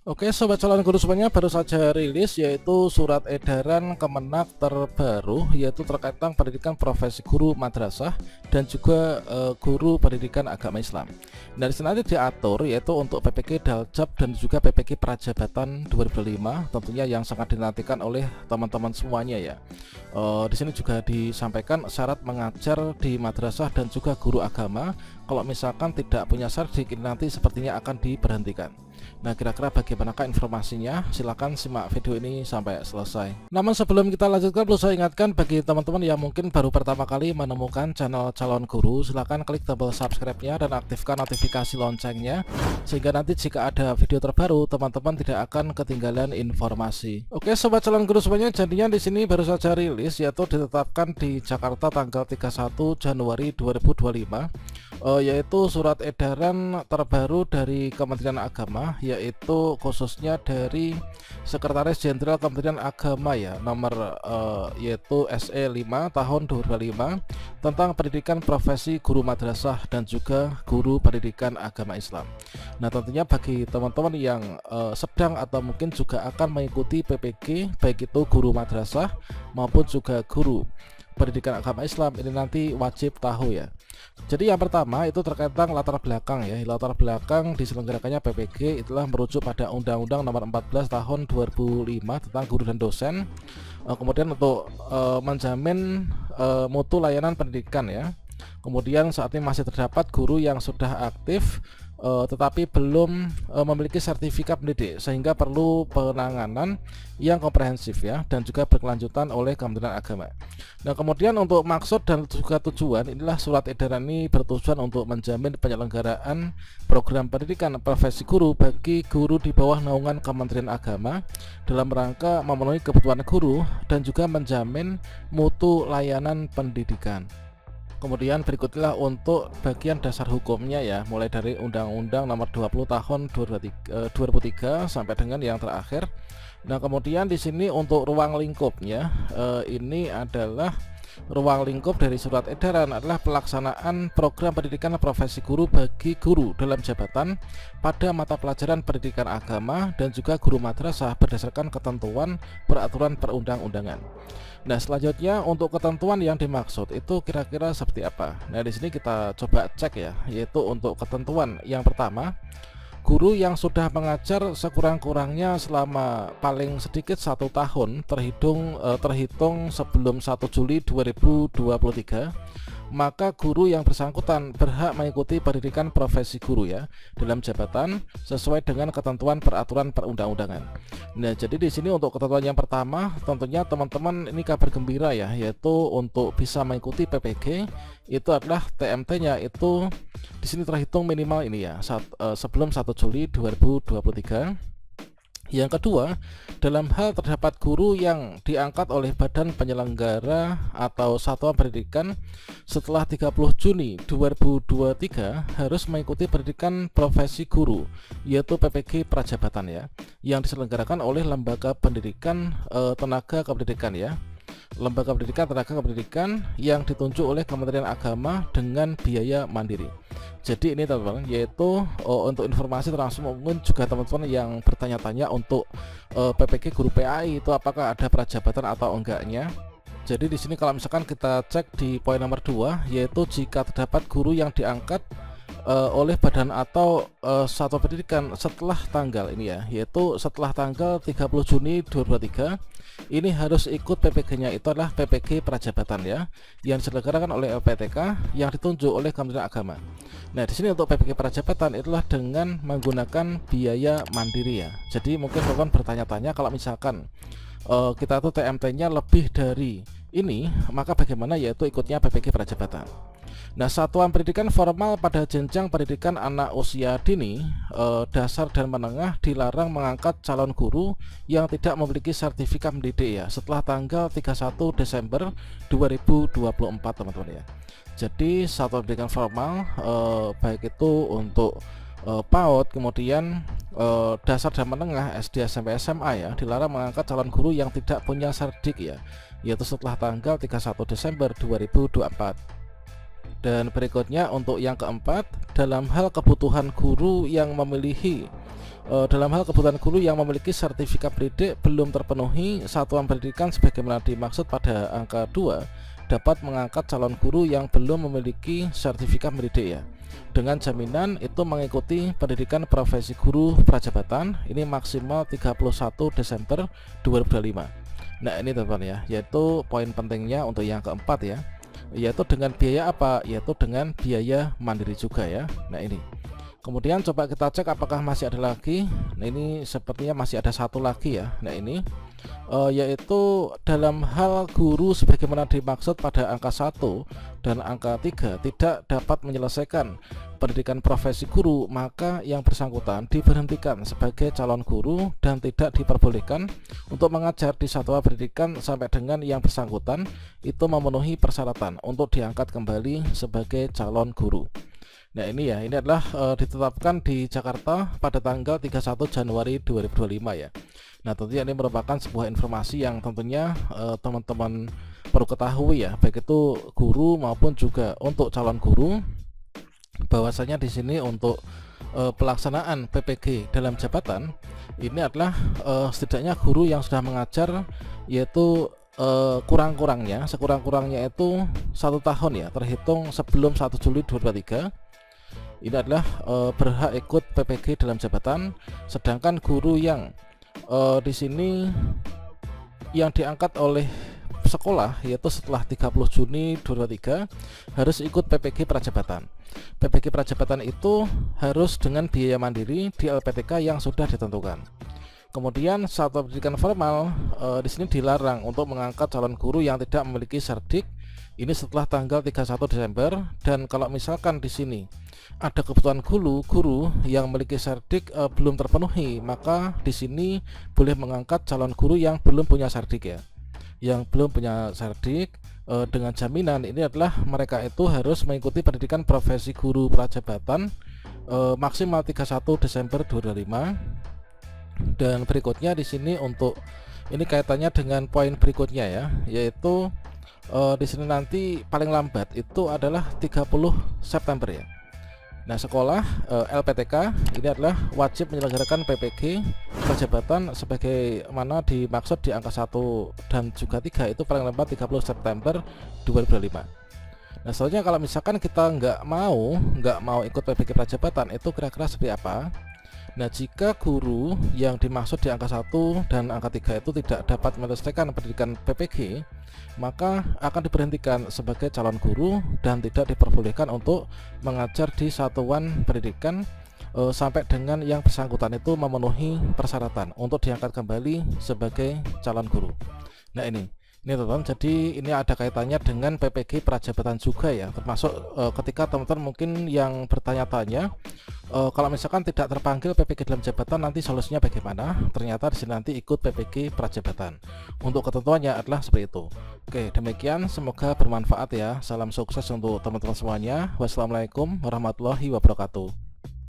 Oke, sobat calon guru semuanya, baru saja rilis yaitu surat edaran Kemenak terbaru yaitu terkait tentang pendidikan profesi guru madrasah dan juga guru pendidikan agama Islam. Nah, di sini nanti diatur yaitu untuk PPG Daljab dan juga PPG Prajabatan 2005 tentunya yang sangat dinantikan oleh teman-teman semuanya ya. Di sini juga disampaikan syarat mengajar di madrasah dan juga guru agama. Kalau misalkan tidak punya sardik ini nanti sepertinya akan diberhentikan. Nah, kira-kira bagaimanakah informasinya? Silahkan simak video ini sampai selesai. Namun sebelum kita lanjutkan, perlu saya ingatkan bagi teman-teman yang mungkin baru pertama kali menemukan channel Calon Guru, silahkan klik tombol subscribe-nya dan aktifkan notifikasi loncengnya, sehingga nanti jika ada video terbaru, teman-teman tidak akan ketinggalan informasi. Oke, sobat Calon Guru semuanya, jadinya di sini baru saja rilis yaitu ditetapkan di Jakarta tanggal 31 Januari 2025. Yaitu surat edaran terbaru dari Kementerian Agama, yaitu khususnya dari Sekretaris Jenderal Kementerian Agama ya, nomor yaitu SE 5 tahun 2005 tentang pendidikan profesi guru madrasah dan juga guru pendidikan agama Islam. Nah, tentunya bagi teman-teman yang sedang atau mungkin juga akan mengikuti PPG, baik itu guru madrasah maupun juga guru pendidikan agama Islam, ini nanti wajib tahu ya. Jadi yang pertama itu terkait tentang latar belakang ya. Latar belakang diselenggarakannya PPG itulah merujuk pada Undang-Undang Nomor 14 Tahun 2005 tentang guru dan dosen. Kemudian untuk menjamin mutu layanan pendidikan ya. Kemudian saat ini masih terdapat guru yang sudah aktif tetapi belum memiliki sertifikat pendidik, sehingga perlu penanganan yang komprehensif ya dan juga berkelanjutan oleh Kementerian Agama. Nah, kemudian untuk maksud dan juga tujuan, inilah surat edaran ini bertujuan untuk menjamin penyelenggaraan program pendidikan profesi guru bagi guru di bawah naungan Kementerian Agama dalam rangka memenuhi kebutuhan guru dan juga menjamin mutu layanan pendidikan. Kemudian berikutlah untuk bagian dasar hukumnya ya, mulai dari Undang-Undang Nomor 20 Tahun 2003 sampai dengan yang terakhir. Nah, kemudian di sini untuk ruang lingkupnya, ini adalah ruang lingkup dari surat edaran adalah pelaksanaan program pendidikan profesi guru bagi guru dalam jabatan pada mata pelajaran pendidikan agama dan juga guru madrasah berdasarkan ketentuan peraturan perundang-undangan. Nah, selanjutnya untuk ketentuan yang dimaksud itu kira-kira seperti apa? Nah, di sini kita coba cek ya, yaitu untuk ketentuan yang pertama, guru yang sudah mengajar sekurang-kurangnya selama paling sedikit 1 tahun terhitung sebelum 1 Juli 2023, maka guru yang bersangkutan berhak mengikuti pendidikan profesi guru ya dalam jabatan sesuai dengan ketentuan peraturan perundang-undangan. Nah, jadi di sini untuk ketentuan yang pertama, tentunya teman-teman ini kabar gembira ya, yaitu untuk bisa mengikuti PPG itu adalah TMT-nya itu di sini terhitung minimal ini ya sebelum 1 Juli 2023. Yang kedua, dalam hal terdapat guru yang diangkat oleh badan penyelenggara atau satuan pendidikan setelah 30 Juni 2023 harus mengikuti pendidikan profesi guru, yaitu PPG Prajabatan ya, yang diselenggarakan oleh Lembaga Pendidikan Tenaga Kependidikan ya. Lembaga pendidikan tenaga kependidikan yang ditunjuk oleh Kementerian Agama dengan biaya mandiri. Jadi ini teman-teman, yaitu untuk informasi langsung mungkin juga teman-teman yang bertanya-tanya untuk PPG guru PAI itu apakah ada prajabatan atau enggaknya. Jadi di sini kalau misalkan kita cek di poin nomor 2, yaitu jika terdapat guru yang diangkat oleh badan atau satuan pendidikan setelah tanggal ini ya, yaitu setelah tanggal 30 Juni 2023, ini harus ikut PPG-nya itu adalah PPG Prajabatan ya, yang diselenggarakan oleh LPTK yang ditunjuk oleh Kementerian Agama. Nah, di sini untuk PPG Prajabatan itulah dengan menggunakan biaya mandiri ya. Jadi mungkin teman-teman bertanya-tanya kalau misalkan kita tuh TMT-nya lebih dari ini, maka bagaimana, yaitu ikutnya PPG Prajabatan. Nah, satuan pendidikan formal pada jenjang pendidikan anak usia dini, dasar dan menengah dilarang mengangkat calon guru yang tidak memiliki sertifikat mendidik ya setelah tanggal 31 Desember 2024 teman-teman ya. Jadi satuan pendidikan formal baik itu untuk PAUD, kemudian dasar dan menengah SD SMP SMA ya, dilarang mengangkat calon guru yang tidak punya serdik ya, yaitu setelah tanggal 31 Desember 2024. Dan berikutnya untuk yang keempat, dalam hal kebutuhan guru yang memiliki Dalam hal kebutuhan guru yang memiliki sertifikat pendidik belum terpenuhi, satuan pendidikan sebagaimana dimaksud pada angka 2 dapat mengangkat calon guru yang belum memiliki sertifikat pendidik ya, dengan jaminan itu mengikuti pendidikan profesi guru prajabatan ini maksimal 31 Desember 2025. Nah ini teman-teman ya, yaitu poin pentingnya untuk yang keempat ya, yaitu dengan biaya apa? Yaitu dengan biaya mandiri juga ya. Nah ini kemudian coba kita cek apakah masih ada lagi. Nah ini sepertinya masih ada satu lagi ya. Nah ini yaitu dalam hal guru sebagaimana dimaksud pada angka 1 dan angka 3 tidak dapat menyelesaikan pendidikan profesi guru, maka yang bersangkutan diberhentikan sebagai calon guru dan tidak diperbolehkan untuk mengajar di satuan pendidikan sampai dengan yang bersangkutan itu memenuhi persyaratan untuk diangkat kembali sebagai calon guru. Nah ini ya, ini adalah ditetapkan di Jakarta pada tanggal 31 Januari 2025 ya. Nah tentunya ini merupakan sebuah informasi yang tentunya teman-teman perlu ketahui ya, baik itu guru maupun juga untuk calon guru, bahwasanya di sini untuk pelaksanaan PPG dalam jabatan ini adalah setidaknya guru yang sudah mengajar yaitu sekurang-kurangnya itu 1 tahun ya, terhitung sebelum 1 Juli 2023. Ini adalah berhak ikut PPG dalam jabatan, sedangkan guru yang di sini yang diangkat oleh sekolah yaitu setelah 30 Juni 2023 harus ikut PPG prajabatan. PPG prajabatan itu harus dengan biaya mandiri di LPTK yang sudah ditentukan. Kemudian satuan pendidikan formal di sini dilarang untuk mengangkat calon guru yang tidak memiliki serdik ini setelah tanggal 31 Desember, dan kalau misalkan di sini ada kebutuhan guru yang memiliki serdik belum terpenuhi, maka di sini boleh mengangkat calon guru yang belum punya serdik ya. Yang belum punya serdik dengan jaminan ini adalah mereka itu harus mengikuti pendidikan profesi guru prajabatan maksimal 31 Desember 2025. Dan berikutnya di sini untuk ini kaitannya dengan poin berikutnya ya, yaitu di sini nanti paling lambat itu adalah 30 September ya. Nah sekolah LPTK ini adalah wajib menyelenggarakan PPG prajabatan sebagaimana dimaksud di angka 1 dan juga 3 itu paling lambat 30 September 2025. Nah soalnya kalau misalkan kita nggak mau ikut PPG prajabatan itu kira-kira seperti apa? Nah jika guru yang dimaksud di angka 1 dan angka 3 itu tidak dapat menyelesaikan pendidikan PPG, maka akan diberhentikan sebagai calon guru dan tidak diperbolehkan untuk mengajar di satuan pendidikan sampai dengan yang bersangkutan itu memenuhi persyaratan untuk diangkat kembali sebagai calon guru. Nah ini teman-teman, jadi ini ada kaitannya dengan PPG prajabatan juga ya, termasuk ketika teman-teman mungkin yang bertanya-tanya kalau misalkan tidak terpanggil PPG dalam jabatan nanti solusinya bagaimana. Ternyata di sini nanti ikut PPG prajabatan. Untuk ketentuannya adalah seperti itu. Oke, demikian, semoga bermanfaat ya. Salam sukses untuk teman-teman semuanya. Wassalamualaikum warahmatullahi wabarakatuh.